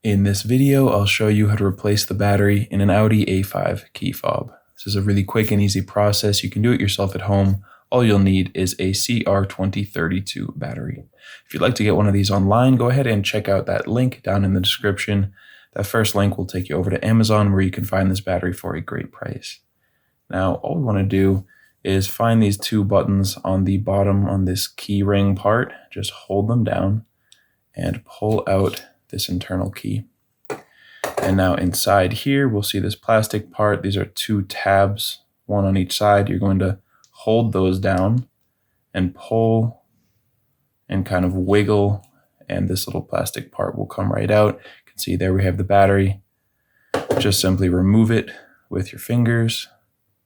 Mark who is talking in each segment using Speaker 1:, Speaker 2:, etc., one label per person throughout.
Speaker 1: In this video, I'll show you how to replace the battery in an Audi A5 key fob. This is a really quick and easy process. You can do it yourself at home. All you'll need is a CR2032 battery. If you'd like to get one of these online, go ahead and check out that link down in the description. That first link will take you over to Amazon where you can find this battery for a great price. Now, all we want to do is find these two buttons on the bottom on this key ring part. Just hold them down and pull out this internal key. And now inside here, we'll see this plastic part. These are two tabs, one on each side. You're going to hold those down and pull and kind of wiggle, and this little plastic part will come right out. You can see there we have the battery. Just simply remove it with your fingers.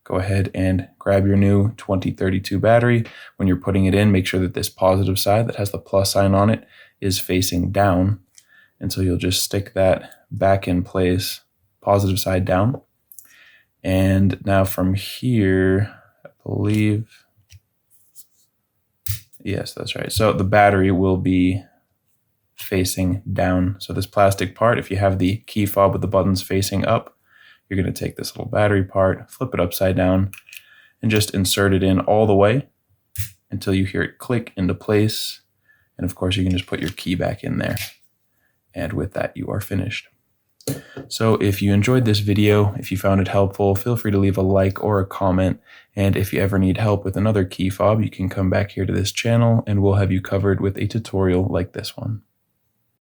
Speaker 1: Go ahead and grab your new 2032 battery. When you're putting it in, make sure that this positive side that has the plus sign on it is facing down. And so you'll just stick that back in place, positive side down. And now from here, I believe, yes, that's right. So the battery will be facing down. So this plastic part, if you have the key fob with the buttons facing up, you're going to take this little battery part, flip it upside down, and just insert it in all the way until you hear it click into place. And of course, you can just put your key back in there. And with that, you are finished. So if you enjoyed this video, if you found it helpful, feel free to leave a like or a comment. And if you ever need help with another key fob, you can come back here to this channel and we'll have you covered with a tutorial like this one.